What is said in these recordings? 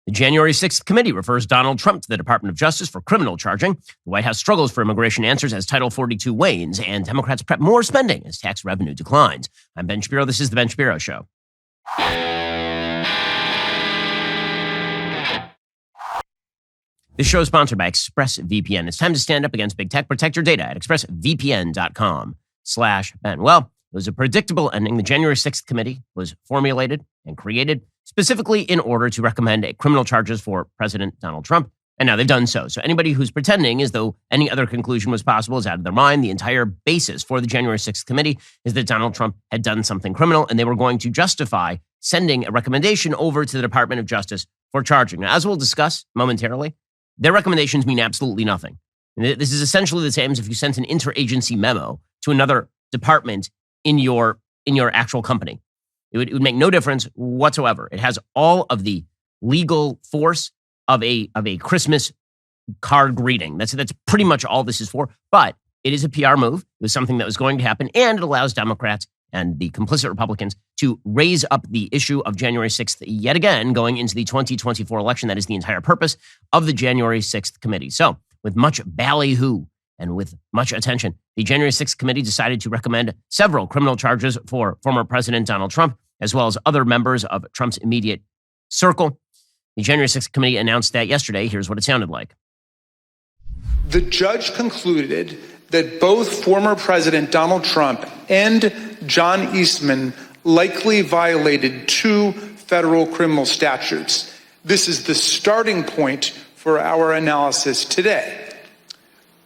The January 6th committee refers Donald Trump to the Department of Justice for criminal charging. The White House struggles for immigration answers as Title 42 wanes, and Democrats prep more spending as tax revenue declines. I'm Ben Shapiro. This is The Ben Shapiro Show. This show is sponsored by ExpressVPN. It's time to stand up against big tech. Protect your data at expressvpn.com/Ben. Well, it was a predictable ending. The January 6th committee was formulated and created specifically in order to recommend criminal charges for President Donald Trump. And now they've done so. So anybody who's pretending as though any other conclusion was possible is out of their mind. The entire basis for the January 6th committee is that Donald Trump had done something criminal, and they were going to justify sending a recommendation over to the Department of Justice for charging. Now, as we'll discuss momentarily, their recommendations mean absolutely nothing. This is essentially the same as if you sent an interagency memo to another department in your actual company. It would make no difference whatsoever. It has all of the legal force of a Christmas card greeting. That's pretty much all this is for. But it is a PR move. It was something that was going to happen, and it allows Democrats and the complicit Republicans to raise up the issue of January 6th yet again going into the 2024 election. That is the entire purpose of the January 6th committee. So with much ballyhoo and with much attention, the January 6th committee decided to recommend several criminal charges for former President Donald Trump, as well as other members of Trump's immediate circle. The January 6th committee announced that yesterday. Here's what it sounded like. The judge concluded that both former President Donald Trump and John Eastman likely violated two federal criminal statutes. This is the starting point for our analysis today.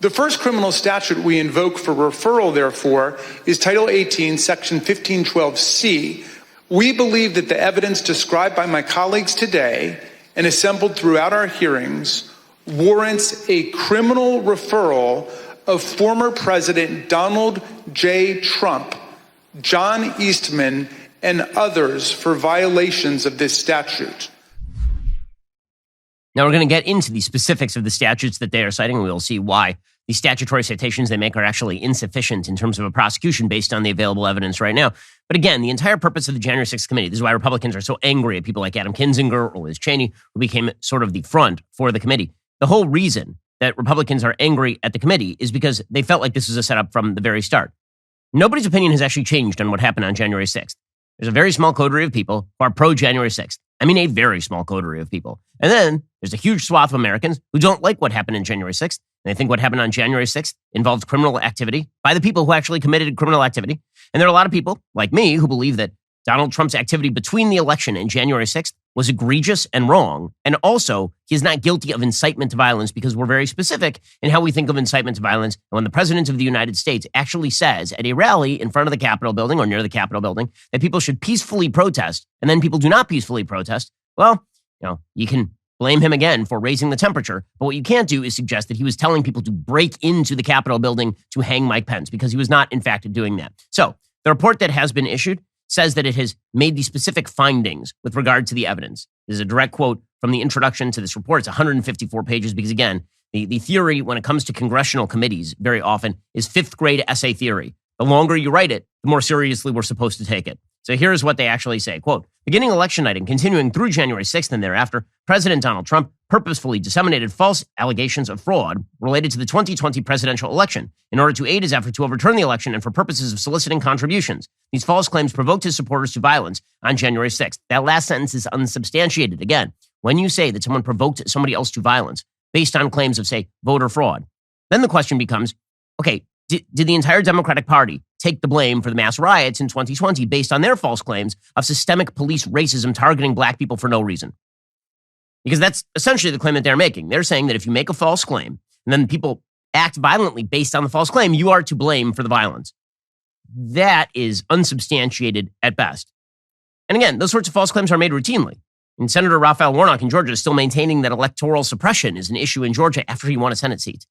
The first criminal statute we invoke for referral, therefore, is Title 18, Section 1512C. We believe that the evidence described by my colleagues today and assembled throughout our hearings warrants a criminal referral of former President Donald J. Trump, John Eastman, and others for violations of this statute. Now, we're going to get into the specifics of the statutes that they are citing, and we'll see why the statutory citations they make are actually insufficient in terms of a prosecution based on the available evidence right now. But again, the entire purpose of the January 6th committee, this is why Republicans are so angry at people like Adam Kinzinger or Liz Cheney, who became sort of the front for the committee. The whole reason that Republicans are angry at the committee is because they felt like this was a setup from the very start. Nobody's opinion has actually changed on what happened on January 6th. There's a very small coterie of people who are pro-January 6th. I mean, a very small coterie of people. And then there's a huge swath of Americans who don't like what happened on January 6th. And they think what happened on January 6th involved criminal activity by the people who actually committed criminal activity. And there are a lot of people like me who believe that Donald Trump's activity between the election and January 6th was egregious and wrong. And also, he is not guilty of incitement to violence because we're very specific in how we think of incitement to violence. And when the president of the United States actually says at a rally in front of the Capitol building or near the Capitol building that people should peacefully protest, and then people do not peacefully protest, well, you can blame him again for raising the temperature. But what you can't do is suggest that he was telling people to break into the Capitol building to hang Mike Pence, because he was not, in fact, doing that. So the report that has been issued says that it has made the specific findings with regard to the evidence. This is a direct quote from the introduction to this report. It's 154 pages because, again, the theory when it comes to congressional committees very often is fifth grade essay theory. The longer you write it, the more seriously we're supposed to take it. So here's what they actually say. Quote, beginning election night and continuing through January 6th and thereafter, President Donald Trump purposefully disseminated false allegations of fraud related to the 2020 presidential election in order to aid his effort to overturn the election and for purposes of soliciting contributions. These false claims provoked his supporters to violence on January 6th. That last sentence is unsubstantiated. Again, when you say that someone provoked somebody else to violence based on claims of, say, voter fraud, then the question becomes, okay, did the entire Democratic Party take the blame for the mass riots in 2020 based on their false claims of systemic police racism targeting black people for no reason? Because that's essentially the claim that they're making. They're saying that if you make a false claim and then people act violently based on the false claim, you are to blame for the violence. That is unsubstantiated at best. And again, those sorts of false claims are made routinely. And Senator Raphael Warnock in Georgia is still maintaining that electoral suppression is an issue in Georgia after he won a Senate seat.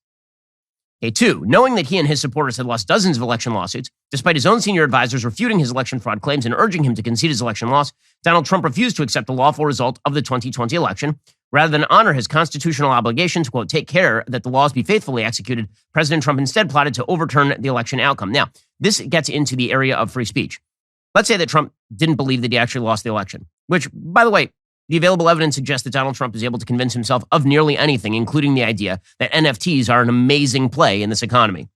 Okay, 2, knowing that he and his supporters had lost dozens of election lawsuits, despite his own senior advisors refuting his election fraud claims and urging him to concede his election loss, Donald Trump refused to accept the lawful result of the 2020 election. Rather than honor his constitutional obligation to, quote, take care that the laws be faithfully executed, President Trump instead plotted to overturn the election outcome. Now, this gets into the area of free speech. Let's say that Trump didn't believe that he actually lost the election, which, by the way, The available evidence suggests that Donald Trump is able to convince himself of nearly anything, including the idea that NFTs are an amazing play in this economy.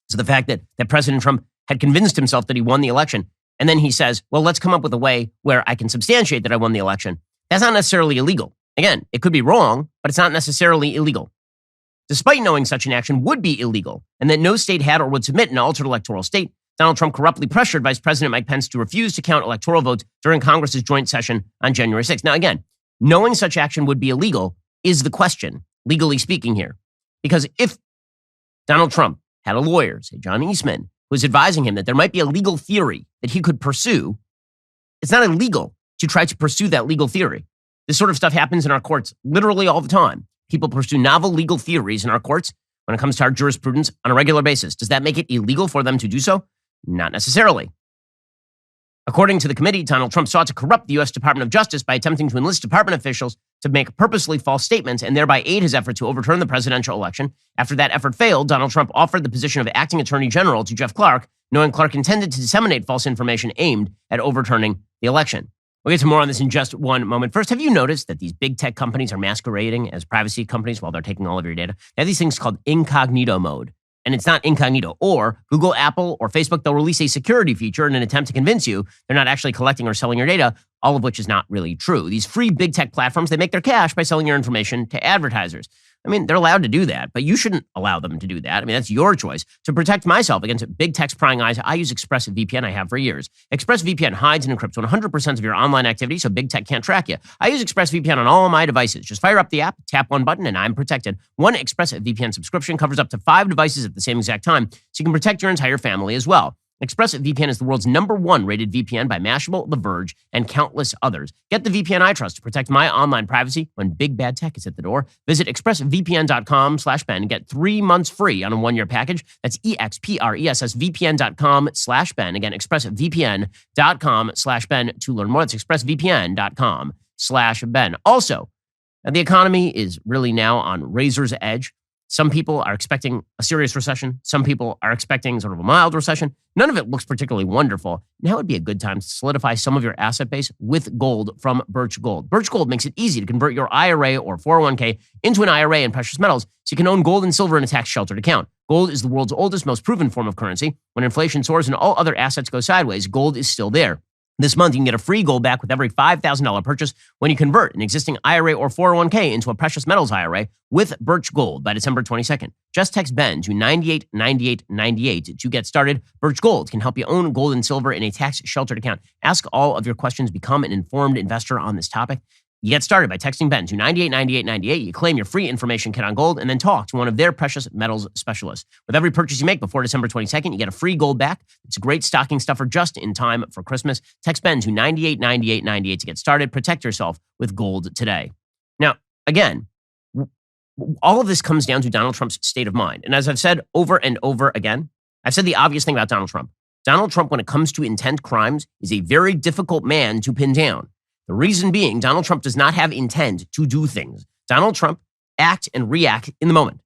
So the fact that President Trump had convinced himself that he won the election, and then he says, well, let's come up with a way where I can substantiate that I won the election. That's not necessarily illegal. Again, it could be wrong, but it's not necessarily illegal. Despite knowing such an action would be illegal and that no state had or would submit an altered electoral state, Donald Trump corruptly pressured Vice President Mike Pence to refuse to count electoral votes during Congress's joint session on January 6th. Now, again, knowing such action would be illegal is the question, legally speaking here. Because if Donald Trump had a lawyer, say John Eastman, who was advising him that there might be a legal theory that he could pursue, it's not illegal to try to pursue that legal theory. This sort of stuff happens in our courts literally all the time. People pursue novel legal theories in our courts when it comes to our jurisprudence on a regular basis. Does that make it illegal for them to do so? Not necessarily. According to the committee, Donald Trump sought to corrupt the U.S. Department of Justice by attempting to enlist department officials to make purposely false statements and thereby aid his effort to overturn the presidential election. After that effort failed, Donald Trump offered the position of acting attorney general to Jeff Clark, knowing Clark intended to disseminate false information aimed at overturning the election. We'll get to more on this in just one moment. First, have you noticed that these big tech companies are masquerading as privacy companies while they're taking all of your data? They have these things called incognito mode. And it's not incognito. Or Google, Apple, or Facebook, they'll release a security feature in an attempt to convince you they're not actually collecting or selling your data, all of which is not really true. These free big tech platforms, they make their cash by selling your information to advertisers. I mean, they're allowed to do that, but you shouldn't allow them to do that. I mean, that's your choice. To protect myself against big tech's prying eyes, I use ExpressVPN. I have for years. ExpressVPN hides and encrypts 100% of your online activity so big tech can't track you. I use ExpressVPN on all my devices. Just fire up the app, tap one button, and I'm protected. One ExpressVPN subscription covers up to 5 devices at the same exact time, so you can protect your entire family as well. ExpressVPN is the world's #1 rated VPN by Mashable, The Verge, and countless others. Get the VPN I trust to protect my online privacy when big bad tech is at the door. Visit expressvpn.com/Ben and get 3 months free on a 1-year package. That's expressvpn.com/Ben. Again, expressvpn.com/Ben to learn more. That's expressvpn.com/Ben. Also, the economy is really now on razor's edge. Some people are expecting a serious recession. Some people are expecting sort of a mild recession. None of it looks particularly wonderful. Now would be a good time to solidify some of your asset base with gold from Birch Gold. Birch Gold makes it easy to convert your IRA or 401k into an IRA in precious metals so you can own gold and silver in a tax-sheltered account. Gold is the world's oldest, most proven form of currency. When inflation soars and all other assets go sideways, gold is still there. This month, you can get a free gold back with every $5,000 purchase when you convert an existing IRA or 401k into a precious metals IRA with Birch Gold by December 22nd. Just text Ben to 989898 to get started. Birch Gold can help you own gold and silver in a tax-sheltered account. Ask all of your questions. Become an informed investor on this topic. You get started by texting Ben to 989898. You claim your free information kit on gold and then talk to one of their precious metals specialists. With every purchase you make before December 22nd, you get a free gold back. It's a great stocking stuffer just in time for Christmas. Text Ben to 989898 to get started. Protect yourself with gold today. Now, again, all of this comes down to Donald Trump's state of mind. And as I've said over and over again, I've said the obvious thing about Donald Trump. Donald Trump, when it comes to intent crimes, is a very difficult man to pin down. The reason being, Donald Trump does not have intent to do things. Donald Trump acts and react in the moment.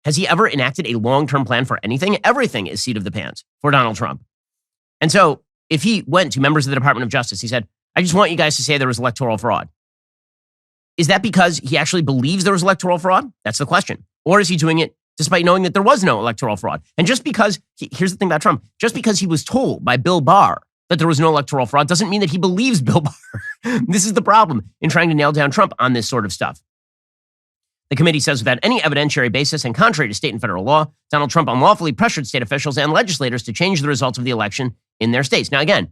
Has he ever enacted a long-term plan for anything? Everything is seat of the pants for Donald Trump. And so if he went to members of the Department of Justice, he said, I just want you guys to say there was electoral fraud. Is that because he actually believes there was electoral fraud? That's the question. Or is he doing it despite knowing that there was no electoral fraud? And just because, here's the thing about Trump, just because he was told by Bill Barr that there was no electoral fraud doesn't mean that he believes Bill Barr. This is the problem in trying to nail down Trump on this sort of stuff. The committee says without any evidentiary basis and contrary to state and federal law, Donald Trump unlawfully pressured state officials and legislators to change the results of the election in their states. Now, again,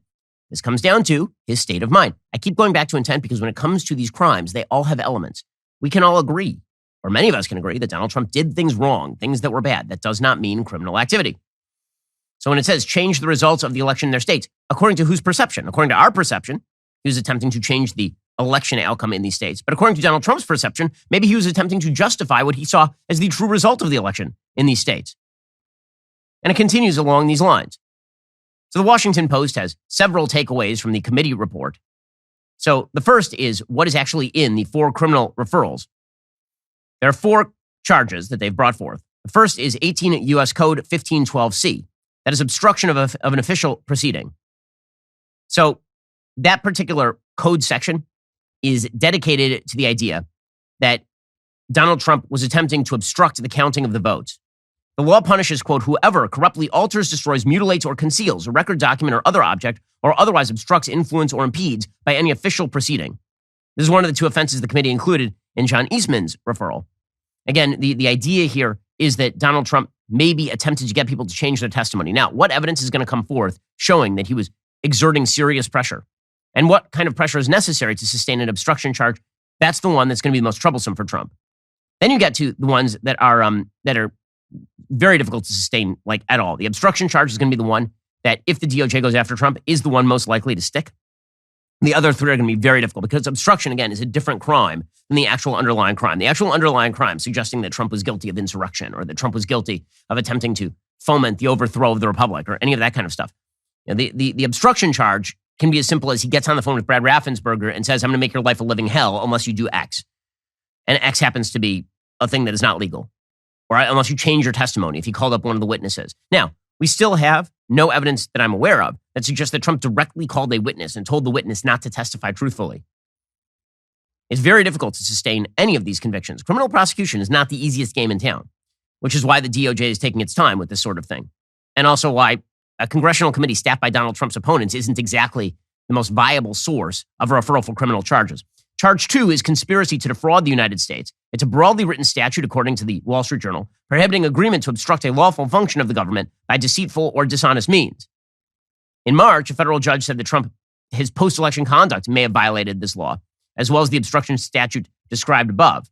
this comes down to his state of mind. I keep going back to intent because when it comes to these crimes, they all have elements. We can all agree, or many of us can agree, that Donald Trump did things wrong, things that were bad. That does not mean criminal activity. So when it says change the results of the election in their states, according to whose perception? According to our perception, he was attempting to change the election outcome in these states. But according to Donald Trump's perception, maybe he was attempting to justify what he saw as the true result of the election in these states. And it continues along these lines. So the Washington Post has several takeaways from the committee report. So the first is what is actually in the 4 criminal referrals. There are 4 charges that they've brought forth. The first is 18 U.S. Code 1512C. That is obstruction of an official proceeding. So that particular code section is dedicated to the idea that Donald Trump was attempting to obstruct the counting of the votes. The law punishes, quote, whoever corruptly alters, destroys, mutilates, or conceals a record, document, or other object, or otherwise obstructs, influences, or impedes by any official proceeding. This is one of the two offenses the committee included in John Eastman's referral. Again, the idea here is that Donald Trump maybe attempted to get people to change their testimony. Now, what evidence is going to come forth showing that he was exerting serious pressure? And what kind of pressure is necessary to sustain an obstruction charge? That's the one that's going to be the most troublesome for Trump. Then you get to the ones that are very difficult to sustain, like at all. The obstruction charge is going to be the one that, if the DOJ goes after Trump, is the one most likely to stick. The other three are going to be very difficult because obstruction, again, is a different crime than the actual underlying crime. The actual underlying crime suggesting that Trump was guilty of insurrection or that Trump was guilty of attempting to foment the overthrow of the republic or any of that kind of stuff. You know, the obstruction charge can be as simple as he gets on the phone with Brad Raffensperger and says, I'm going to make your life a living hell unless you do X. And X happens to be a thing that is not legal. Or unless you change your testimony, if he called up one of the witnesses. Now, we still have no evidence that I'm aware of that suggests that Trump directly called a witness and told the witness not to testify truthfully. It's very difficult to sustain any of these convictions. Criminal prosecution is not the easiest game in town, which is why the DOJ is taking its time with this sort of thing. And also why a congressional committee staffed by Donald Trump's opponents isn't exactly the most viable source of a referral for criminal charges. Charge 2 is conspiracy to defraud the United States. It's a broadly written statute, according to the Wall Street Journal, prohibiting agreement to obstruct a lawful function of the government by deceitful or dishonest means. In March, a federal judge said that Trump, his post-election conduct may have violated this law, as well as the obstruction statute described above.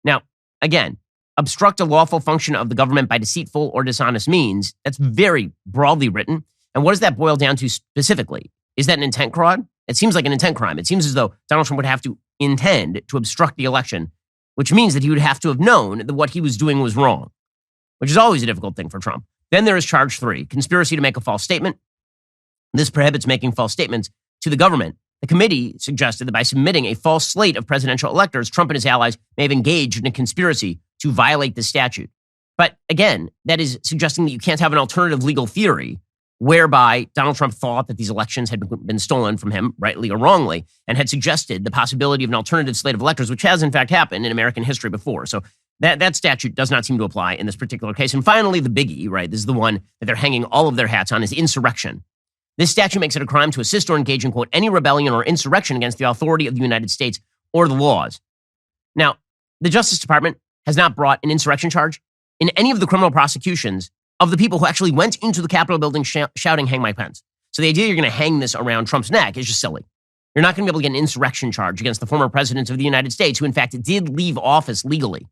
Now, again, obstruct a lawful function of the government by deceitful or dishonest means, that's very broadly written. And what does that boil down to specifically? Is that an intent crime? It seems like an intent crime. It seems as though Donald Trump would have to intend to obstruct the election, which means that he would have to have known that what he was doing was wrong, which is always a difficult thing for Trump. Then there is charge 3, conspiracy to make a false statement. This prohibits making false statements to the government. The committee suggested that by submitting a false slate of presidential electors, Trump and his allies may have engaged in a conspiracy to violate the statute. But again, that is suggesting that you can't have an alternative legal theory whereby Donald Trump thought that these elections had been stolen from him, rightly or wrongly, and had suggested the possibility of an alternative slate of electors, which has in fact happened in American history before. So that statute does not seem to apply in this particular case. And finally, the biggie, right? This is the one that they're hanging all of their hats on, is insurrection. This statute makes it a crime to assist or engage in, quote, any rebellion or insurrection against the authority of the United States or the laws. Now, the Justice Department has not brought an insurrection charge in any of the criminal prosecutions of the people who actually went into the Capitol building shouting, hang Mike Pence. So the idea you're going to hang this around Trump's neck is just silly. You're not going to be able to get an insurrection charge against the former president of the United States, who in fact did leave office legally.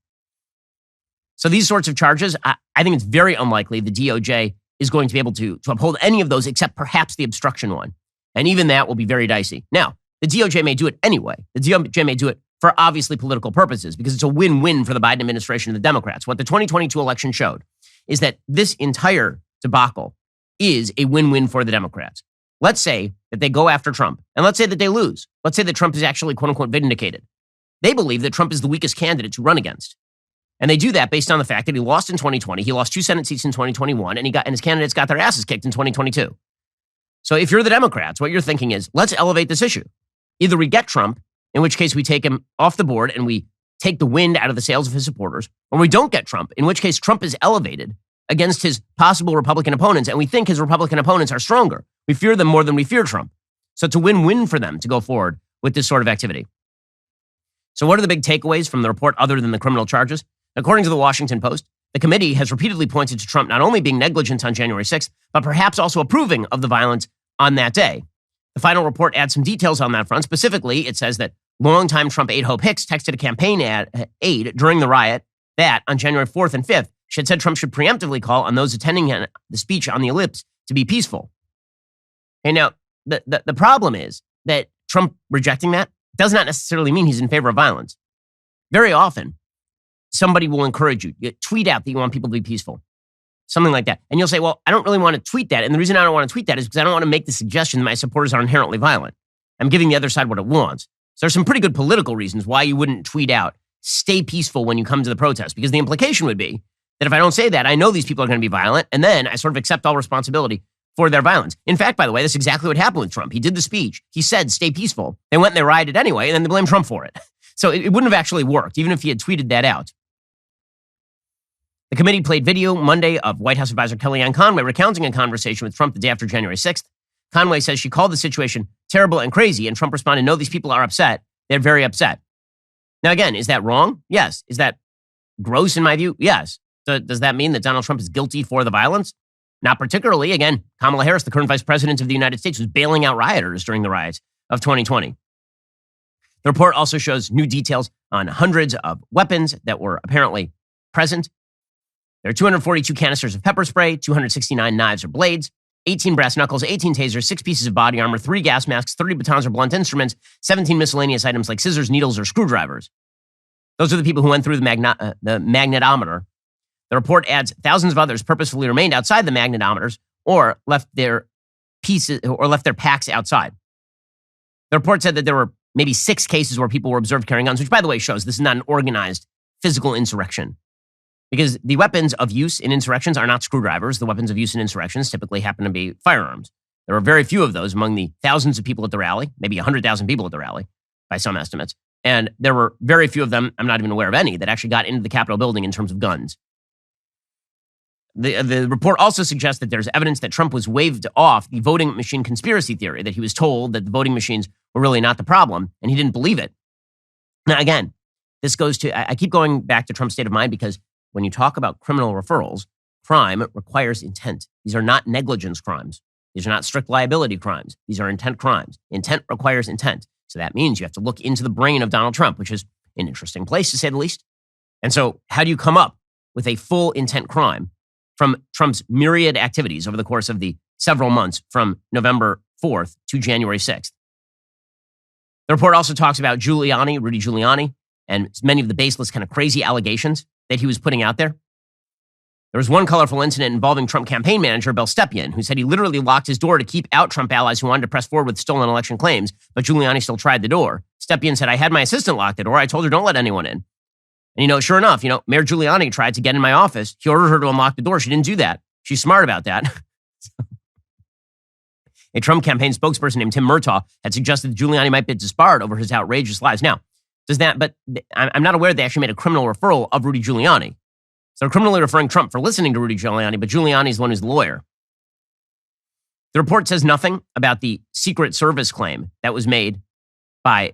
So these sorts of charges, I think it's very unlikely the DOJ is going to be able to uphold any of those except perhaps the obstruction one. And even that will be very dicey. Now, the DOJ may do it anyway. The DOJ may do it for obviously political purposes because it's a win-win for the Biden administration and the Democrats. What the 2022 election showed is that this entire debacle is a win-win for the Democrats. Let's say that they go after Trump, and let's say that they lose. Let's say that Trump is actually, quote-unquote, vindicated. They believe that Trump is the weakest candidate to run against. And they do that based on the fact that he lost in 2020, he lost 2 Senate seats in 2021, and his candidates got their asses kicked in 2022. So if you're the Democrats, what you're thinking is, let's elevate this issue. Either we get Trump, in which case we take him off the board and we take the wind out of the sails of his supporters, or we don't get Trump, in which case Trump is elevated against his possible Republican opponents, and we think his Republican opponents are stronger. We fear them more than we fear Trump. So it's a win-win for them to go forward with this sort of activity. So what are the big takeaways from the report other than the criminal charges? According to the Washington Post, the committee has repeatedly pointed to Trump not only being negligent on January 6th, but perhaps also approving of the violence on that day. The final report adds some details on that front. Specifically, it says that longtime Trump aide Hope Hicks texted a campaign aide during the riot that on January 4th and 5th, she had said Trump should preemptively call on those attending the speech on the ellipse to be peaceful. And now, the problem is that Trump rejecting that does not necessarily mean he's in favor of violence. Very often, somebody will encourage you. You tweet out that you want people to be peaceful. Something like that. And you'll say, well, I don't really want to tweet that. And the reason I don't want to tweet that is because I don't want to make the suggestion that my supporters are inherently violent. I'm giving the other side what it wants. So there's some pretty good political reasons why you wouldn't tweet out, stay peaceful when you come to the protest. Because the implication would be that if I don't say that, I know these people are going to be violent. And then I sort of accept all responsibility for their violence. In fact, by the way, that's exactly what happened with Trump. He did the speech. He said, stay peaceful. They went and they rioted anyway, and then they blamed Trump for it. So it wouldn't have actually worked, even if he had tweeted that out. The committee played video Monday of White House advisor Kellyanne Conway recounting a conversation with Trump the day after January 6th. Conway says she called the situation terrible and crazy, and Trump responded, no, these people are upset. They're very upset. Now, again, is that wrong? Yes. Is that gross in my view? Yes. Does that mean that Donald Trump is guilty for the violence? Not particularly. Again, Kamala Harris, the current vice president of the United States, was bailing out rioters during the riots of 2020. The report also shows new details on hundreds of weapons that were apparently present. There are 242 canisters of pepper spray, 269 knives or blades, 18 brass knuckles, 18 tasers, 6 pieces of body armor, 3 gas masks, 30 batons or blunt instruments, 17 miscellaneous items like scissors, needles, or screwdrivers. Those are the people who went through the magnetometer. The report adds thousands of others purposefully remained outside the magnetometers or left their packs outside. The report said that there were maybe 6 cases where people were observed carrying guns, which, by the way, shows this is not an organized physical insurrection. Because the weapons of use in insurrections are not screwdrivers. The weapons of use in insurrections typically happen to be firearms. There were very few of those among the thousands of people at the rally, maybe 100,000 people at the rally, by some estimates. And there were very few of them, I'm not even aware of any, that actually got into the Capitol building in terms of guns. The report also suggests that there's evidence that Trump was waved off the voting machine conspiracy theory, that he was told that the voting machines were really not the problem, and he didn't believe it. Now, again, this goes to, I keep going back to Trump's state of mind because when you talk about criminal referrals, crime requires intent. These are not negligence crimes. These are not strict liability crimes. These are intent crimes. Intent requires intent. So that means you have to look into the brain of Donald Trump, which is an interesting place to say the least. And so how do you come up with a full intent crime from Trump's myriad activities over the course of the several months from November 4th to January 6th? The report also talks about Rudy Giuliani, and many of the baseless kind of crazy allegations that he was putting out there. There was one colorful incident involving Trump campaign manager Bill Stepien, who said he literally locked his door to keep out Trump allies who wanted to press forward with stolen election claims, but Giuliani still tried the door. Stepien said, I had my assistant lock the door. I told her, don't let anyone in. And, sure enough, Mayor Giuliani tried to get in my office. He ordered her to unlock the door. She didn't do that. She's smart about that. A Trump campaign spokesperson named Tim Murtaugh had suggested that Giuliani might be disbarred over his outrageous lies. Now, but I'm not aware they actually made a criminal referral of Rudy Giuliani. So they're criminally referring Trump for listening to Rudy Giuliani, but Giuliani's the one who's the lawyer. The report says nothing about the Secret Service claim that was made by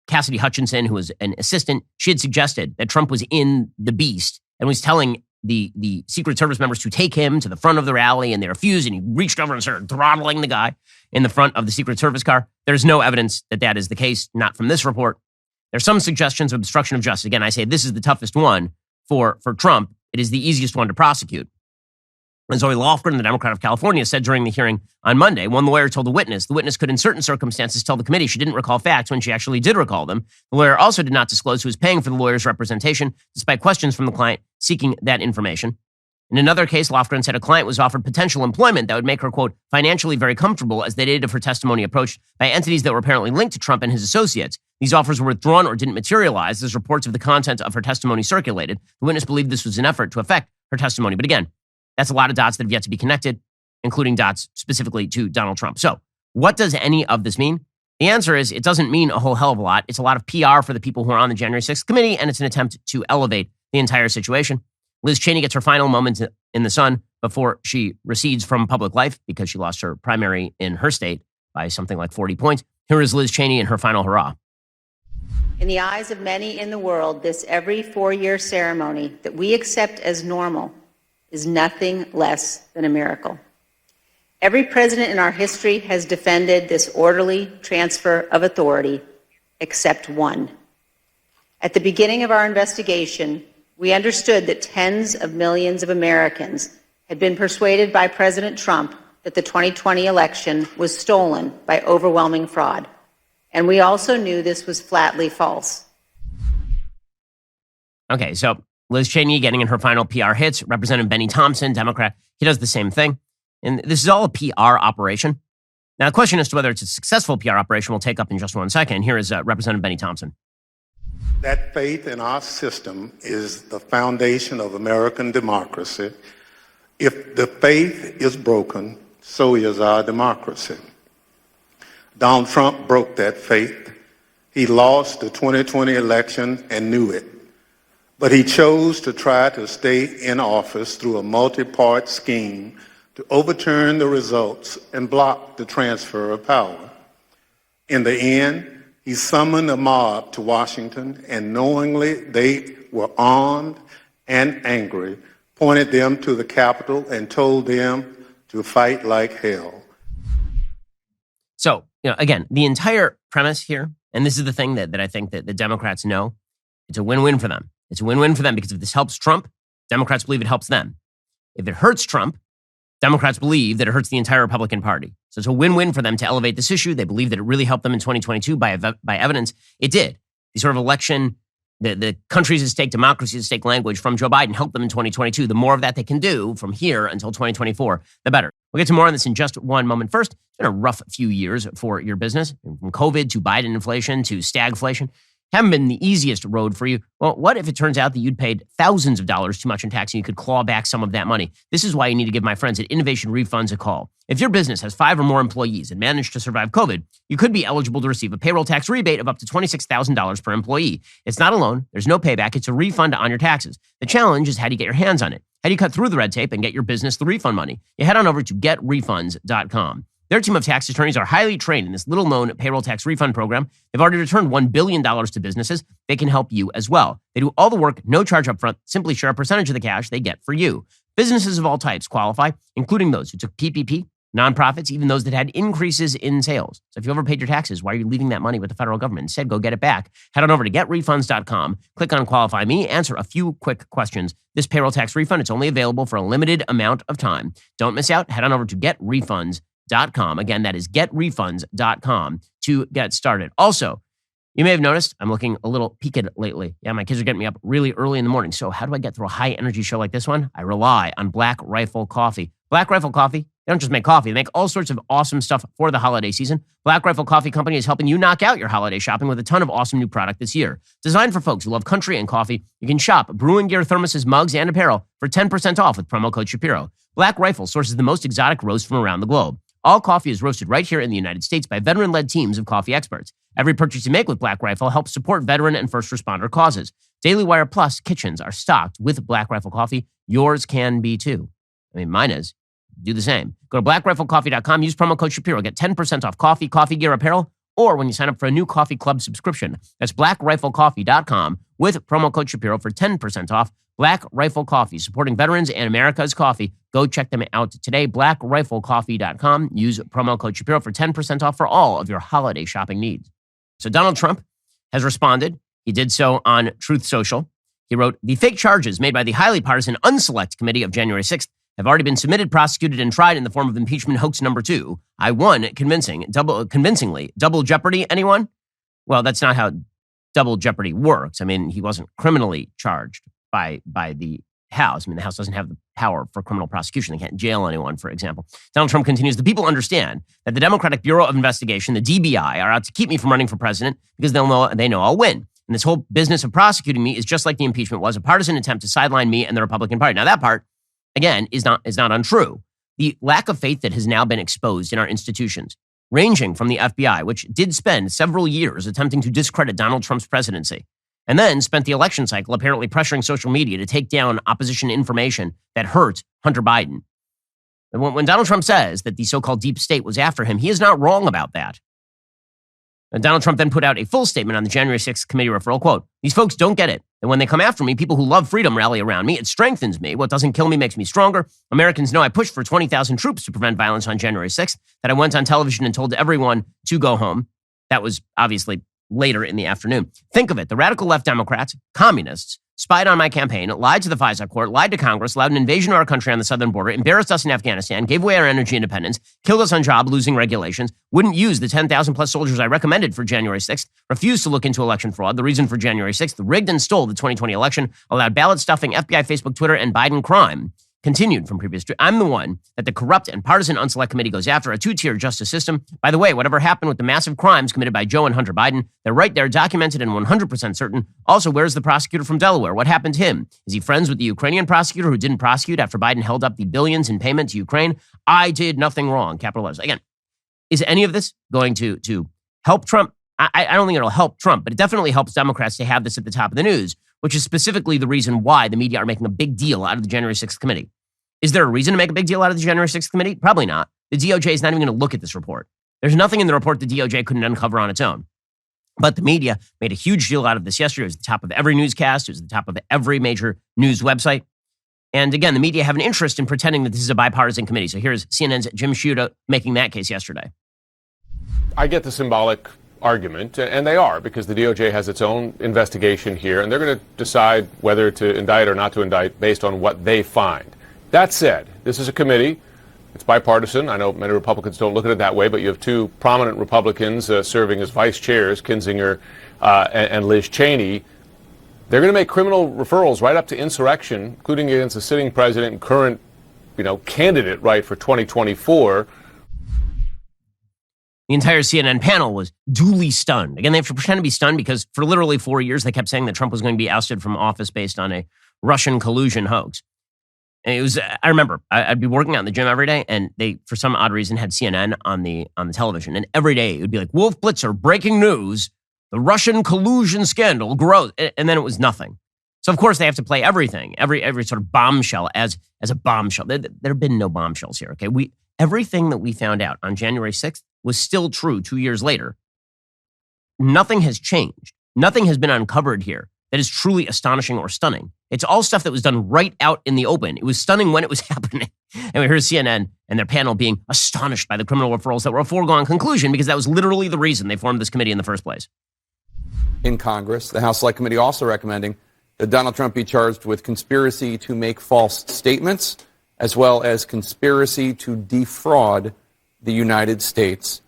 Cassidy Hutchinson, who was an assistant. She had suggested that Trump was in the beast and was telling the Secret Service members to take him to the front of the rally, and they refused, and he reached over and started throttling the guy in the front of the Secret Service car. There's no evidence that that is the case, not from this report. There's some suggestions of obstruction of justice. Again, I say this is the toughest one for Trump. It is the easiest one to prosecute. And Zoe Lofgren, the Democrat of California, said during the hearing on Monday, one lawyer told the witness could in certain circumstances tell the committee she didn't recall facts when she actually did recall them. The lawyer also did not disclose who was paying for the lawyer's representation, despite questions from the client seeking that information. In another case, Lofgren said a client was offered potential employment that would make her, quote, financially very comfortable as the date of her testimony approached by entities that were apparently linked to Trump and his associates. These offers were withdrawn or didn't materialize as reports of the content of her testimony circulated. The witness believed this was an effort to affect her testimony. But again, that's a lot of dots that have yet to be connected, including dots specifically to Donald Trump. So what does any of this mean? The answer is it doesn't mean a whole hell of a lot. It's a lot of PR for the people who are on the January 6th committee, and it's an attempt to elevate the entire situation. Liz Cheney gets her final moments in the sun before she recedes from public life because she lost her primary in her state by something like 40 points. Here is Liz Cheney in her final hurrah. In the eyes of many in the world, this every 4-year ceremony that we accept as normal is nothing less than a miracle. Every president in our history has defended this orderly transfer of authority, except one. At the beginning of our investigation, we understood that tens of millions of Americans had been persuaded by President Trump that the 2020 election was stolen by overwhelming fraud. And we also knew this was flatly false. Okay, so Liz Cheney getting in her final PR hits. Representative Benny Thompson, Democrat, he does the same thing. And this is all a PR operation. Now, the question as to whether it's a successful PR operation we'll take up in just one second. Here is Representative Benny Thompson. That faith in our system is the foundation of American democracy. If the faith is broken, so is our democracy. Donald Trump broke that faith. He lost the 2020 election and knew it. But he chose to try to stay in office through a multi-part scheme to overturn the results and block the transfer of power. In the end, he summoned a mob to Washington, and knowingly they were armed and angry, pointed them to the Capitol and told them to fight like hell. So, again, the entire premise here, and this is the thing that I think that the Democrats know, it's a win-win for them. It's a win-win for them because if this helps Trump, Democrats believe it helps them. If it hurts Trump, Democrats believe that it hurts the entire Republican Party. So it's a win-win for them to elevate this issue. They believe that it really helped them in 2022 by evidence. It did. The sort of election, the country's at stake, democracy at stake language from Joe Biden helped them in 2022. The more of that they can do from here until 2024, the better. We'll get to more on this in just one moment. First, it's been a rough few years for your business, from COVID to Biden inflation to stagflation. Haven't been the easiest road for you. Well, what if it turns out that you'd paid thousands of dollars too much in tax and you could claw back some of that money? This is why you need to give my friends at Innovation Refunds a call. If your business has 5 or more employees and managed to survive COVID, you could be eligible to receive a payroll tax rebate of up to $26,000 per employee. It's not a loan. There's no payback. It's a refund on your taxes. The challenge is how do you get your hands on it? How do you cut through the red tape and get your business the refund money? You head on over to getrefunds.com. Their team of tax attorneys are highly trained in this little-known payroll tax refund program. They've already returned $1 billion to businesses. They can help you as well. They do all the work, no charge up front, simply share a percentage of the cash they get for you. Businesses of all types qualify, including those who took PPP, nonprofits, even those that had increases in sales. So if you overpaid your taxes, why are you leaving that money with the federal government? Instead, go get it back. Head on over to getrefunds.com, click on Qualify Me, answer a few quick questions. This payroll tax refund, it's only available for a limited amount of time. Don't miss out. Head on over to getrefunds.com. Again, that is getrefunds.com to get started. Also, you may have noticed I'm looking a little peaked lately. Yeah, my kids are getting me up really early in the morning. So how do I get through a high energy show like this one? I rely on Black Rifle Coffee. Black Rifle Coffee, they don't just make coffee. They make all sorts of awesome stuff for the holiday season. Black Rifle Coffee Company is helping you knock out your holiday shopping with a ton of awesome new product this year. Designed for folks who love country and coffee, you can shop Brewing Gear thermoses, mugs, and apparel for 10% off with promo code Shapiro. Black Rifle sources the most exotic roasts from around the globe. All coffee is roasted right here in the United States by veteran-led teams of coffee experts. Every purchase you make with Black Rifle helps support veteran and first responder causes. DailyWire Plus kitchens are stocked with Black Rifle coffee. Yours can be too. I mean, mine is. Do the same. Go to blackriflecoffee.com, use promo code Shapiro, get 10% off coffee, coffee gear, apparel, or when you sign up for a new coffee club subscription. That's blackriflecoffee.com with promo code Shapiro for 10% off. Black Rifle Coffee, supporting veterans and America's coffee. Go check them out today, blackriflecoffee.com. Use promo code Shapiro for 10% off for all of your holiday shopping needs. So Donald Trump has responded. He did so on Truth Social. He wrote, "The fake charges made by the highly partisan Unselect Committee of January 6th have already been submitted, prosecuted, and tried in the form of impeachment hoax number 2. I won convincingly. Double jeopardy, anyone? Well, that's not how double jeopardy works. I mean, he wasn't criminally charged by the House. I mean, the House doesn't have the power for criminal prosecution. They can't jail anyone, for example." Donald Trump continues, "The people understand that the Democratic Bureau of Investigation, the DBI, are out to keep me from running for president because they know I'll win. And this whole business of prosecuting me is just like the impeachment was, a partisan attempt to sideline me and the Republican Party." Now, that part, again, is not untrue. The lack of faith that has now been exposed in our institutions, ranging from the FBI, which did spend several years attempting to discredit Donald Trump's presidency, and then spent the election cycle apparently pressuring social media to take down opposition information that hurt Hunter Biden. When Donald Trump says that the so-called deep state was after him, he is not wrong about that. And Donald Trump then put out a full statement on the January 6th committee referral, quote, "These folks don't get it. And when they come after me, people who love freedom rally around me. It strengthens me. What doesn't kill me makes me stronger. Americans know I pushed for 20,000 troops to prevent violence on January 6th, that I went on television and told everyone to go home." That was obviously later in the afternoon. Think of it. The radical left Democrats, communists, spied on my campaign, lied to the FISA court, lied to Congress, allowed an invasion of our country on the southern border, embarrassed us in Afghanistan, gave away our energy independence, killed us on job-losing regulations, wouldn't use the 10,000 plus soldiers I recommended for January 6th, refused to look into election fraud, the reason for January 6th, rigged and stole the 2020 election, allowed ballot stuffing, FBI, Facebook, Twitter, and Biden crime. continued from previous. I'm the one that the corrupt and partisan unselect committee goes after, a two-tier justice system. By the way, whatever happened with the massive crimes committed by Joe and Hunter Biden, they're right there, documented and 100% certain. Also, where's the prosecutor from Delaware? What happened to him? Is he friends with the Ukrainian prosecutor who didn't prosecute after Biden held up the billions in payment to Ukraine? I did nothing wrong, capital letters. Again, is any of this going to help Trump? I don't think it'll help Trump, but it definitely helps Democrats to have this at the top of the news, which is specifically the reason why the media are making a big deal out of the January 6th committee. Is there a reason to make a big deal out of the January 6th committee? Probably not. The DOJ is not even going to look at this report. There's nothing in the report the DOJ couldn't uncover on its own. But the media made a huge deal out of this yesterday. It was the top of every newscast. It was the top of every major news website. And again, the media have an interest in pretending that this is a bipartisan committee. So here's CNN's Jim Sciutto making that case yesterday. I get the symbolic argument, and they are, because the DOJ has its own investigation here, and they're going to decide whether to indict or not to indict based on what they find. That said, this is a committee. It's bipartisan. I know many Republicans don't look at it that way, but you have two prominent Republicans serving as vice chairs, Kinzinger and Liz Cheney. They're going to make criminal referrals right up to insurrection, including against the sitting president and current, candidate, right, for 2024. The entire CNN panel was duly stunned. Again, they have to pretend to be stunned because for literally 4 years, they kept saying that Trump was going to be ousted from office based on a Russian collusion hoax. And it was, I remember, I'd be working out in the gym every day, and they, for some odd reason, had CNN on the television. And every day it would be like, Wolf Blitzer, breaking news, the Russian collusion scandal grows. And then it was nothing. So, of course, they have to play everything, every sort of bombshell as a bombshell. There have been no bombshells here, okay? Everything that we found out on January 6th was still true 2 years later. Nothing has changed. Nothing has been uncovered here that is truly astonishing or stunning. It's all stuff that was done right out in the open. It was stunning when it was happening. And we heard CNN and their panel being astonished by the criminal referrals that were a foregone conclusion because that was literally the reason they formed this committee in the first place. In Congress, the House Select Committee also recommending that Donald Trump be charged with conspiracy to make false statements, as well as conspiracy to defraud the United States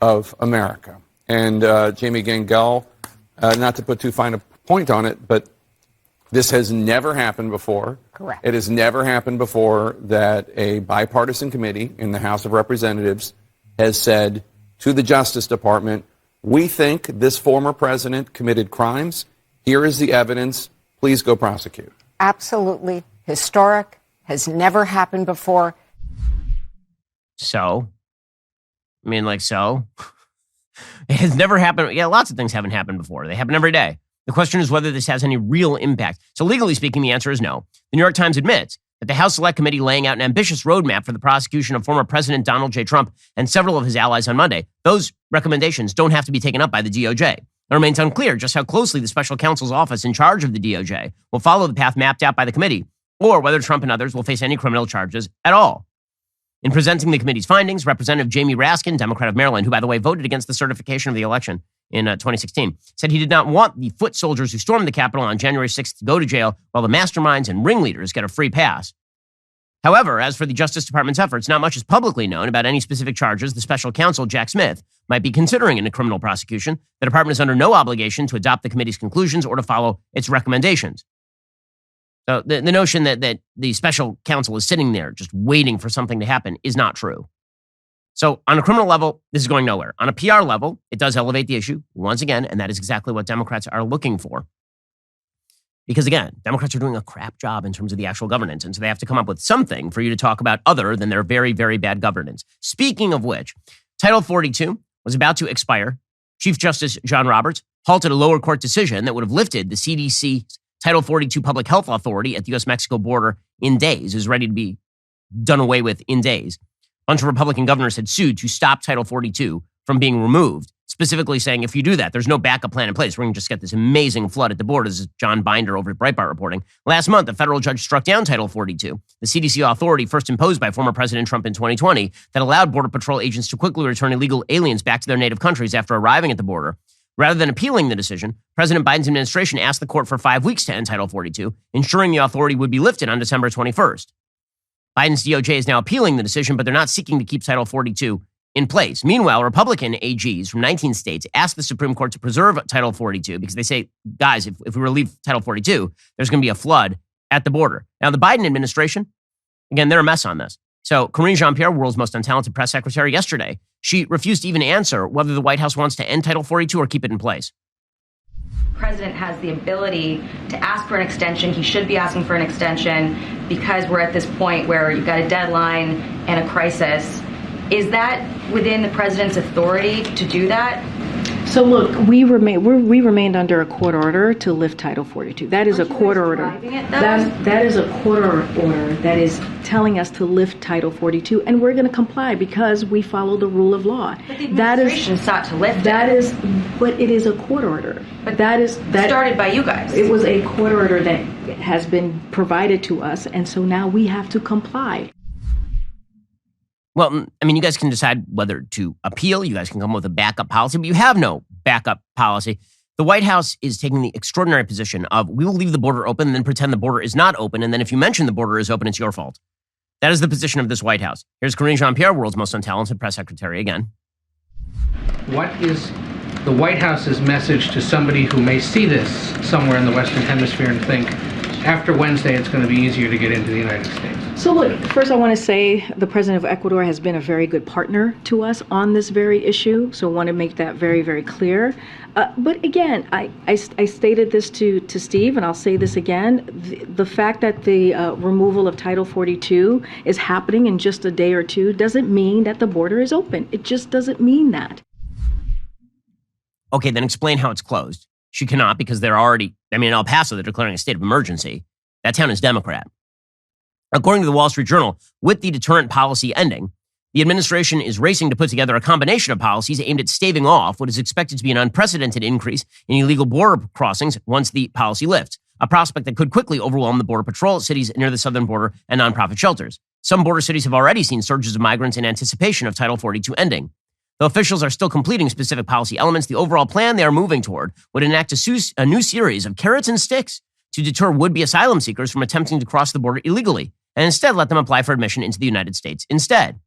of America. And Jamie Gangel, not to put too fine a point on it, but this has never happened before. Correct. It has never happened before that a bipartisan committee in the House of Representatives has said to the Justice Department, we think this former president committed crimes. Here is the evidence. Please go prosecute. Absolutely historic. Has never happened before. So? So? It has never happened. Yeah, lots of things haven't happened before. They happen every day. The question is whether this has any real impact. So legally speaking, the answer is no. The New York Times admits that the House Select Committee laying out an ambitious roadmap for the prosecution of former President Donald J. Trump and several of his allies on Monday. Those recommendations don't have to be taken up by the DOJ. It remains unclear just how closely the special counsel's office in charge of the DOJ will follow the path mapped out by the committee, or whether Trump and others will face any criminal charges at all. In presenting the committee's findings, Representative Jamie Raskin, Democrat of Maryland, who, by the way, voted against the certification of the election in 2016, said he did not want the foot soldiers who stormed the Capitol on January 6th to go to jail while the masterminds and ringleaders get a free pass. However, as for the Justice Department's efforts, not much is publicly known about any specific charges the special counsel, Jack Smith, might be considering in a criminal prosecution. The department is under no obligation to adopt the committee's conclusions or to follow its recommendations. So the notion that the special counsel is sitting there just waiting for something to happen is not true. So on a criminal level, this is going nowhere. On a PR level, it does elevate the issue once again, and that is exactly what Democrats are looking for. Because again, Democrats are doing a crap job in terms of the actual governance, and so they have to come up with something for you to talk about other than their very, very bad governance. Speaking of which, Title 42 was about to expire. Chief Justice John Roberts halted a lower court decision that would have lifted the CDC's Title 42 Public Health Authority at the U.S.-Mexico border in days. It was ready to be done away with in days. A bunch of Republican governors had sued to stop Title 42 from being removed, specifically saying, if you do that, there's no backup plan in place. We're going to just get this amazing flood at the border. This is John Binder over at Breitbart reporting. Last month, a federal judge struck down Title 42, the CDC authority first imposed by former President Trump in 2020 that allowed Border Patrol agents to quickly return illegal aliens back to their native countries after arriving at the border. Rather than appealing the decision, President Biden's administration asked the court for 5 weeks to end Title 42, ensuring the authority would be lifted on December 21st. Biden's DOJ is now appealing the decision, but they're not seeking to keep Title 42 in place. Meanwhile, Republican AGs from 19 states asked the Supreme Court to preserve Title 42 because they say, guys, if we relieve Title 42, there's going to be a flood at the border. Now, the Biden administration, Again, they're a mess on this. So Karine Jean-Pierre, world's most untalented press secretary, yesterday, she refused to even answer whether the White House wants to end Title 42 or keep it in place. The president has the ability to ask for an extension. He should be asking for an extension because we're at this point where you've got a deadline and a crisis. Is that within the president's authority to do that? So look, we remained under a court order to lift Title 42. That is a court order. That is a court order that is telling us to lift Title 42, and we're going to comply because we follow the rule of law. But the administration sought to lift but it is a court order. But that started by you guys. It was a court order that has been provided to us, and so now we have to comply. Well, I mean, you guys can decide whether to appeal. You guys can come up with a backup policy, but you have no backup policy. The White House is taking the extraordinary position of we will leave the border open and then pretend the border is not open. And then if you mention the border is open, it's your fault. That is the position of this White House. Here's Karine Jean-Pierre, world's most untalented press secretary again. What is the White House's message to somebody who may see this somewhere in the Western Hemisphere and think, after Wednesday, it's going to be easier to get into the United States? So look, first I want to say the president of Ecuador has been a very good partner to us on this very issue. So I want to make that very, very clear. But again, I stated this to Steve, and I'll say this again. The fact that the removal of Title 42 is happening in just a day or two doesn't mean that the border is open. It just doesn't mean that. Okay, then explain how it's closed. She cannot because they're already, in El Paso, they're declaring a state of emergency. That town is Democrat. According to the Wall Street Journal, with the deterrent policy ending, the administration is racing to put together a combination of policies aimed at staving off what is expected to be an unprecedented increase in illegal border crossings once the policy lifts, a prospect that could quickly overwhelm the Border Patrol cities near the southern border and nonprofit shelters. Some border cities have already seen surges of migrants in anticipation of Title 42 ending. Though officials are still completing specific policy elements, the overall plan they are moving toward would enact a new series of carrots and sticks to deter would-be asylum seekers from attempting to cross the border illegally, and instead let them apply for admission into the United States instead.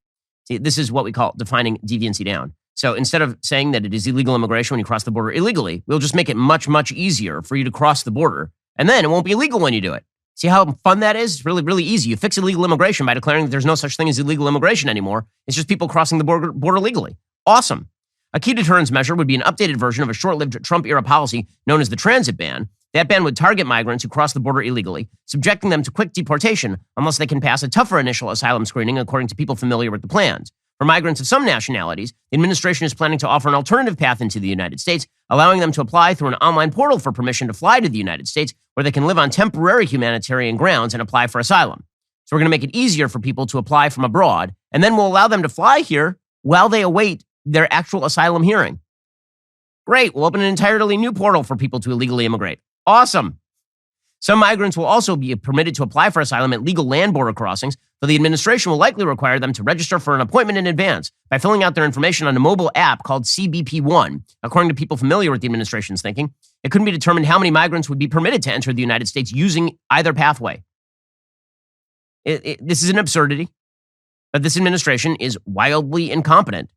See, this is what we call defining deviancy down. So instead of saying that it is illegal immigration when you cross the border illegally, we'll just make it much, much easier for you to cross the border, and then it won't be illegal when you do it. See how fun that is? It's really, really easy. You fix illegal immigration by declaring that there's no such thing as illegal immigration anymore. It's just people crossing the border legally. Awesome. A key deterrence measure would be an updated version of a short-lived Trump-era policy known as the transit ban. That ban would target migrants who cross the border illegally, subjecting them to quick deportation unless they can pass a tougher initial asylum screening, according to people familiar with the plans. For migrants of some nationalities, the administration is planning to offer an alternative path into the United States, allowing them to apply through an online portal for permission to fly to the United States, where they can live on temporary humanitarian grounds and apply for asylum. So we're going to make it easier for people to apply from abroad, and then we'll allow them to fly here while they await their actual asylum hearing. Great, we'll open an entirely new portal for people to illegally immigrate. Awesome. Some migrants will also be permitted to apply for asylum at legal land border crossings, though the administration will likely require them to register for an appointment in advance by filling out their information on a mobile app called CBP-1. According to people familiar with the administration's thinking, it couldn't be determined how many migrants would be permitted to enter the United States using either pathway. This is an absurdity, but this administration is wildly incompetent.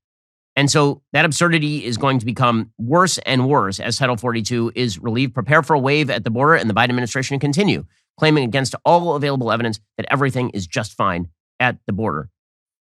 And so that absurdity is going to become worse and worse as Title 42 is relieved. Prepare for a wave at the border, and the Biden administration continue claiming against all available evidence that everything is just fine at the border.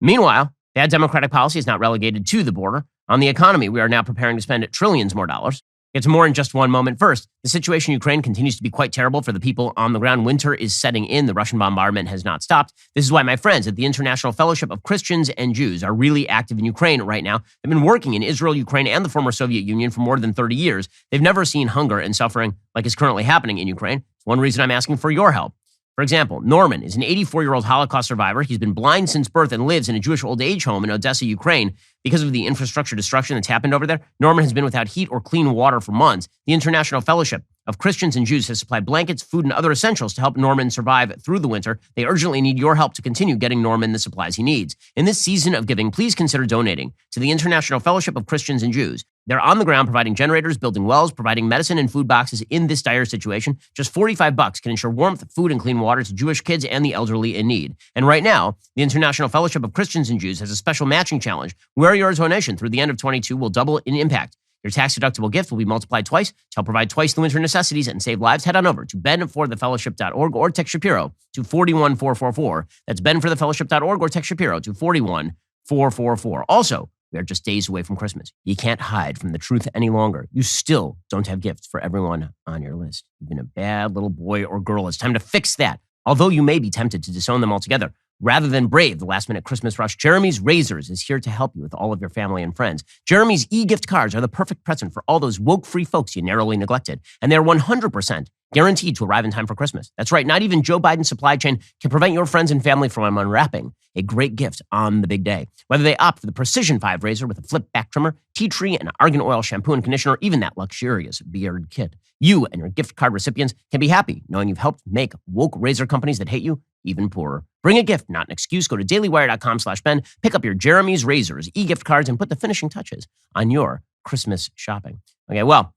Meanwhile, bad Democratic policy is not relegated to the border. On the economy, we are now preparing to spend trillions more dollars. Get to more in just one moment. First, the situation in Ukraine continues to be quite terrible for the people on the ground. Winter is setting in. The Russian bombardment has not stopped. This is why my friends at the International Fellowship of Christians and Jews are really active in Ukraine right now. They've been working in Israel, Ukraine, and the former Soviet Union for more than 30 years. They've never seen hunger and suffering like is currently happening in Ukraine. It's one reason I'm asking for your help. For example, Norman is an 84-year-old Holocaust survivor. He's been blind since birth and lives in a Jewish old age home in Odessa, Ukraine. Because of the infrastructure destruction that's happened over there, Norman has been without heat or clean water for months. The International Fellowship of Christians and Jews has supplied blankets, food, and other essentials to help Norman survive through the winter. They urgently need your help to continue getting Norman the supplies he needs. In this season of giving, please consider donating to the International Fellowship of Christians and Jews. They're on the ground providing generators, building wells, providing medicine and food boxes in this dire situation. Just $45 can ensure warmth, food, and clean water to Jewish kids and the elderly in need. And right now, the International Fellowship of Christians and Jews has a special matching challenge where your donation through the end of 22 will double in impact. Your tax-deductible gift will be multiplied twice to help provide twice the winter necessities and save lives. Head on over to benforthefellowship.org or text Shapiro to 41444. That's benforthefellowship.org or text Shapiro to 41444. Also, we are just days away from Christmas. You can't hide from the truth any longer. You still don't have gifts for everyone on your list. You've been a bad little boy or girl. It's time to fix that. Although you may be tempted to disown them altogether, rather than brave the last-minute Christmas rush, Jeremy's Razors is here to help you with all of your family and friends. Jeremy's e-gift cards are the perfect present for all those woke-free folks you narrowly neglected, and they're 100% guaranteed to arrive in time for Christmas. That's right, not even Joe Biden's supply chain can prevent your friends and family from unwrapping a great gift on the big day. Whether they opt for the Precision 5 razor with a flip-back trimmer, tea tree, and argan oil shampoo and conditioner, or even that luxurious beard kit, you and your gift card recipients can be happy knowing you've helped make woke razor companies that hate you even poorer. Bring a gift, not an excuse. Go to dailywire.com/Ben, pick up your Jeremy's Razors e-gift cards, and put the finishing touches on your Christmas shopping. Okay, well,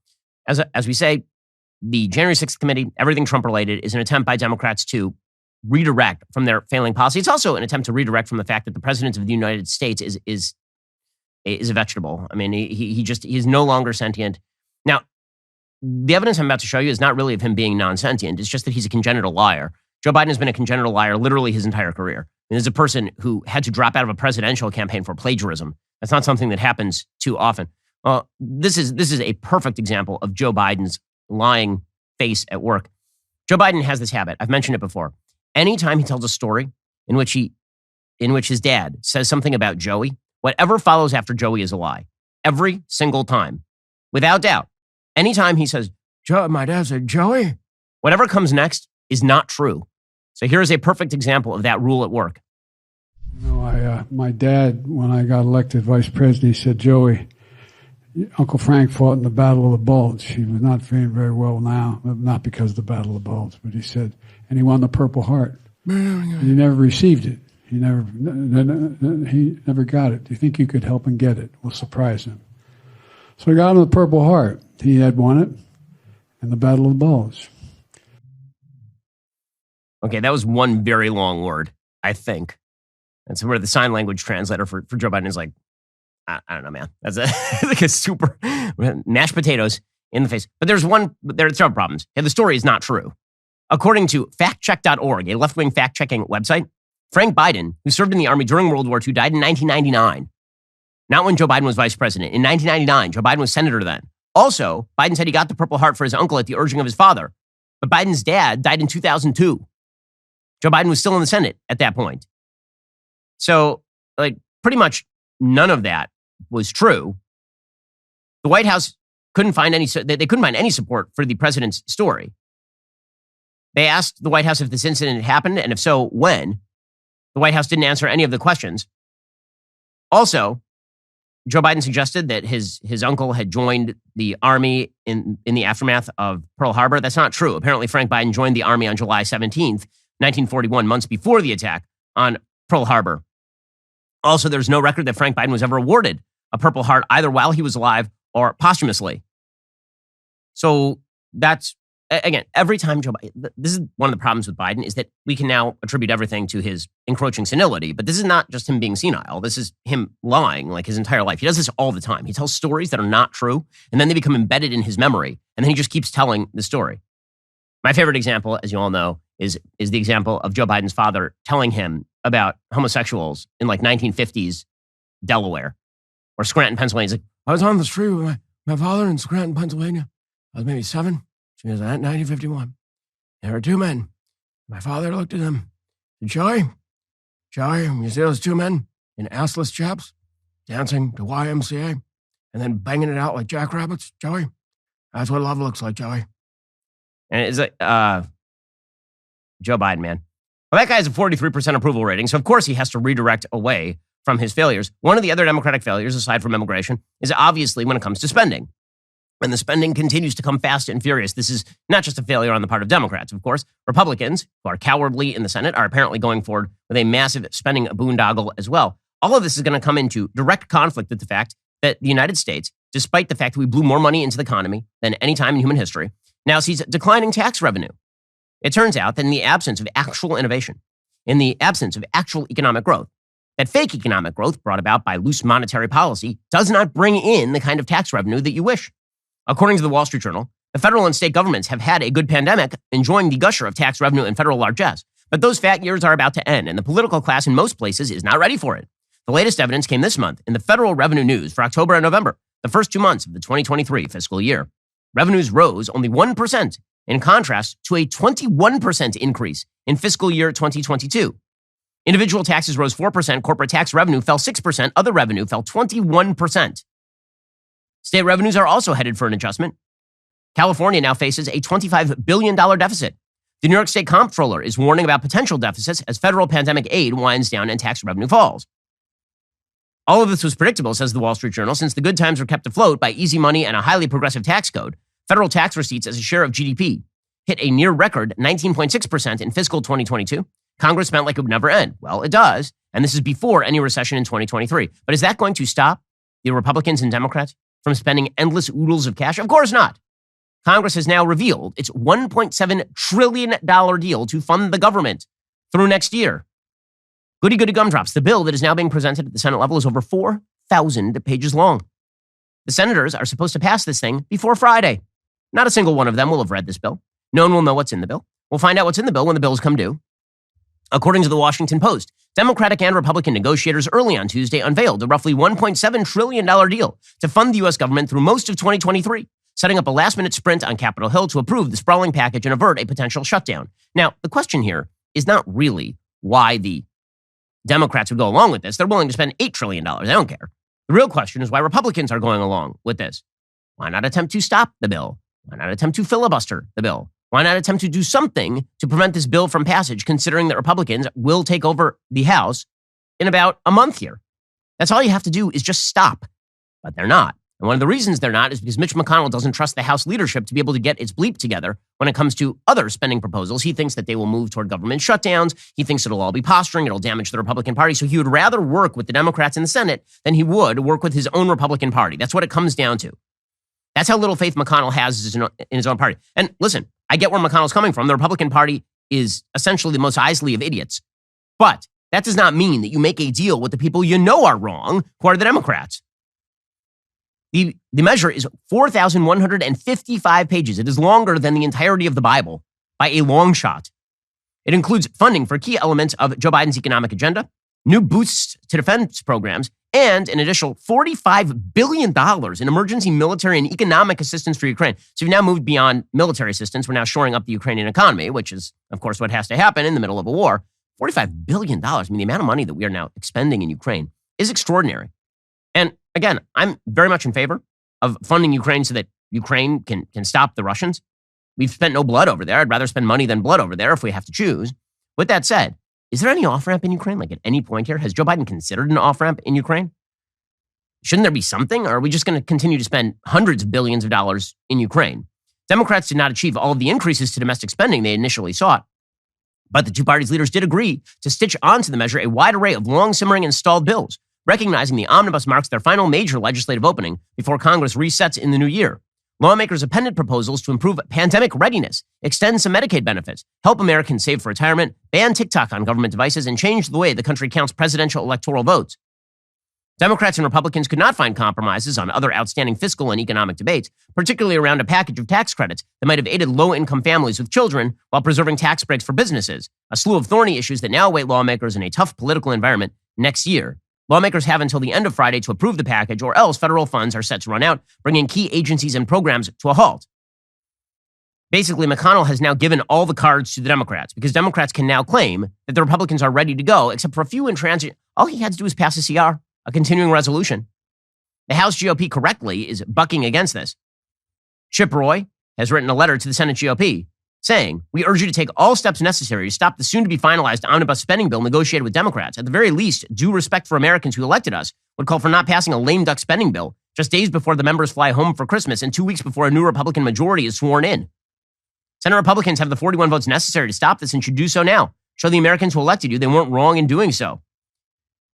as we say, the January 6th committee, everything Trump-related, is an attempt by Democrats to redirect from their failing policy. It's also an attempt to redirect from the fact that the president of the United States is a vegetable. I mean, he is no longer sentient. Now, the evidence I'm about to show you is not really of him being non-sentient. It's just that he's a congenital liar. Joe Biden has been a congenital liar literally his entire career. And as a person who had to drop out of a presidential campaign for plagiarism, that's not something that happens too often. Well, this is a perfect example of Joe Biden's lying face at work. Joe Biden has this habit. I've mentioned it before. Anytime he tells a story in which his dad says something about Joey, whatever follows after Joey is a lie. Every single time. Without doubt. Anytime he says, my dad said Joey, whatever comes next is not true. So here is a perfect example of that rule at work. You know, my dad, when I got elected vice president, he said, Joey, Uncle Frank fought in the Battle of the Bulge. He was not feeling very well now, not because of the Battle of the Bulge, but he said, and he won the Purple Heart. And he never received it. He never got it. Do you think you could help him get it? We'll surprise him. So he got him the Purple Heart. He had won it in the Battle of the Bulge. Okay, that was one very long word, I think. That's where the sign language translator for Joe Biden is like, I don't know, man. That's like a super mashed potatoes in the face. But there are several problems. And the story is not true. According to factcheck.org, a left-wing fact-checking website, Frank Biden, who served in the Army during World War II, died in 1999. Not when Joe Biden was vice president. In 1999, Joe Biden was senator then. Also, Biden said he got the Purple Heart for his uncle at the urging of his father. But Biden's dad died in 2002. Joe Biden was still in the Senate at that point. So, pretty much none of that was true. The White House couldn't find any support for the president's story. They asked the White House if this incident had happened, and if so, when. The White House didn't answer any of the questions. Also, Joe Biden suggested that his uncle had joined the Army in the aftermath of Pearl Harbor. That's not true. Apparently, Frank Biden joined the Army on July 17th, 1941, months before the attack on Pearl Harbor. Also, there's no record that Frank Biden was ever awarded a Purple Heart either while he was alive or posthumously. So that's, again, every time Joe Biden, this is one of the problems with Biden, is that we can now attribute everything to his encroaching senility. But this is not just him being senile. This is him lying like his entire life. He does this all the time. He tells stories that are not true, and then they become embedded in his memory, and then he just keeps telling the story. My favorite example, as you all know, is the example of Joe Biden's father telling him about homosexuals in 1950s Delaware or Scranton, Pennsylvania. He's like, I was on the street with my father in Scranton, Pennsylvania. I was maybe 7. She was at 1951. There were 2 men. My father looked at them. Joey, you see those 2 men in assless chaps dancing to YMCA and then banging it out like jackrabbits, Joey? That's what love looks like, Joey. And it's like, Joe Biden, man. Well, that guy has a 43% approval rating, so of course he has to redirect away from his failures. One of the other Democratic failures, aside from immigration, is obviously when it comes to spending. And the spending continues to come fast and furious. This is not just a failure on the part of Democrats, of course. Republicans, who are cowardly in the Senate, are apparently going forward with a massive spending boondoggle as well. All of this is going to come into direct conflict with the fact that the United States, despite the fact that we blew more money into the economy than any time in human history, now sees declining tax revenue. It turns out that in the absence of actual innovation, in the absence of actual economic growth, that fake economic growth brought about by loose monetary policy does not bring in the kind of tax revenue that you wish. According to the Wall Street Journal, the federal and state governments have had a good pandemic, enjoying the gusher of tax revenue and federal largesse. But those fat years are about to end, and the political class in most places is not ready for it. The latest evidence came this month in the Federal Revenue News for October and November, the first 2 months of the 2023 fiscal year. Revenues rose only 1%, in contrast to a 21% increase in fiscal year 2022. Individual taxes rose 4%, corporate tax revenue fell 6%, other revenue fell 21%. State revenues are also headed for an adjustment. California now faces a $25 billion deficit. The New York State Comptroller is warning about potential deficits as federal pandemic aid winds down and tax revenue falls. All of this was predictable, says the Wall Street Journal, since the good times were kept afloat by easy money and a highly progressive tax code. Federal tax receipts as a share of GDP hit a near record 19.6% in fiscal 2022. Congress spent like it would never end. Well, it does, and this is before any recession in 2023. But is that going to stop the Republicans and Democrats from spending endless oodles of cash? Of course not. Congress has now revealed its $1.7 trillion deal to fund the government through next year. Goody goody gumdrops. The bill that is now being presented at the Senate level is over 4,000 pages long. The senators are supposed to pass this thing before Friday. Not a single one of them will have read this bill. No one will know what's in the bill. We'll find out what's in the bill when the bills come due. According to the Washington Post, Democratic and Republican negotiators early on Tuesday unveiled a roughly $1.7 trillion deal to fund the U.S. government through most of 2023, setting up a last-minute sprint on Capitol Hill to approve the sprawling package and avert a potential shutdown. Now, the question here is not really why the Democrats would go along with this. They're willing to spend $8 trillion. I don't care. The real question is why Republicans are going along with this. Why not attempt to stop the bill? Why not attempt to filibuster the bill? Why not attempt to do something to prevent this bill from passage, considering that Republicans will take over the House in about a month here? That's all you have to do is just stop. But they're not. And one of the reasons they're not is because Mitch McConnell doesn't trust the House leadership to be able to get its bleep together when it comes to other spending proposals. He thinks that they will move toward government shutdowns. He thinks it'll all be posturing. It'll damage the Republican Party. So he would rather work with the Democrats in the Senate than he would work with his own Republican Party. That's what it comes down to. That's how little faith McConnell has in his own party. And listen, I get where McConnell's coming from. The Republican Party is essentially the Mos Eisley of idiots. But that does not mean that you make a deal with the people you know are wrong, who are the Democrats. The measure is 4,155 pages. It is longer than the entirety of the Bible by a long shot. It includes funding for key elements of Joe Biden's economic agenda, new boosts to defense programs, and an additional $45 billion in emergency military and economic assistance for Ukraine. So we've now moved beyond military assistance. We're now shoring up the Ukrainian economy, which is, of course, what has to happen in the middle of a war. $45 billion. I mean, the amount of money that we are now expending in Ukraine is extraordinary. And again, I'm very much in favor of funding Ukraine so that Ukraine can stop the Russians. We've spent no blood over there. I'd rather spend money than blood over there if we have to choose. With that said, is there any off-ramp in Ukraine? Like at any point here, has Joe Biden considered an off-ramp in Ukraine? Shouldn't there be something? Or are we just going to continue to spend hundreds of billions of dollars in Ukraine? Democrats did not achieve all of the increases to domestic spending they initially sought. But the two parties' leaders did agree to stitch onto the measure a wide array of long-simmering and stalled bills, recognizing the omnibus marks their final major legislative opening before Congress resets in the new year. Lawmakers appended proposals to improve pandemic readiness, extend some Medicaid benefits, help Americans save for retirement, ban TikTok on government devices, and change the way the country counts presidential electoral votes. Democrats and Republicans could not find compromises on other outstanding fiscal and economic debates, particularly around a package of tax credits that might have aided low-income families with children while preserving tax breaks for businesses, a slew of thorny issues that now await lawmakers in a tough political environment next year. Lawmakers have until the end of Friday to approve the package, or else federal funds are set to run out, bringing key agencies and programs to a halt. Basically, McConnell has now given all the cards to the Democrats because Democrats can now claim that the Republicans are ready to go, except for a few intransigent. All he had to do is pass a CR, a continuing resolution. The House GOP correctly is bucking against this. Chip Roy has written a letter to the Senate GOP saying, "We urge you to take all steps necessary to stop the soon-to-be-finalized omnibus spending bill negotiated with Democrats. At the very least, due respect for Americans who elected us would call for not passing a lame duck spending bill just days before the members fly home for Christmas and 2 weeks before a new Republican majority is sworn in. Senate Republicans have the 41 votes necessary to stop this and should do so now. Show the Americans who elected you they weren't wrong in doing so."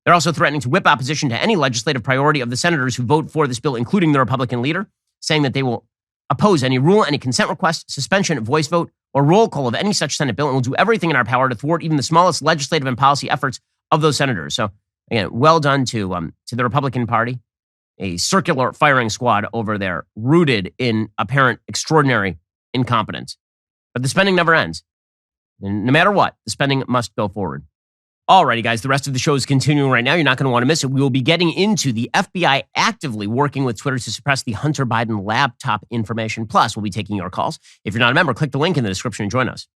They're also threatening to whip opposition to any legislative priority of the senators who vote for this bill, including the Republican leader, saying that they will oppose any rule, any consent request, suspension, voice vote, or roll call of any such Senate bill, and will do everything in our power to thwart even the smallest legislative and policy efforts of those senators. So Again, well done to the Republican Party, a circular firing squad over there, rooted in apparent extraordinary incompetence. But the spending never ends. And no matter what, the spending must go forward. Alrighty, guys, the rest of the show is continuing right now. You're not going to want to miss it. We will be getting into the FBI actively working with Twitter to suppress the Hunter Biden laptop information. Plus, we'll be taking your calls. If you're not a member, click the link in the description and join us.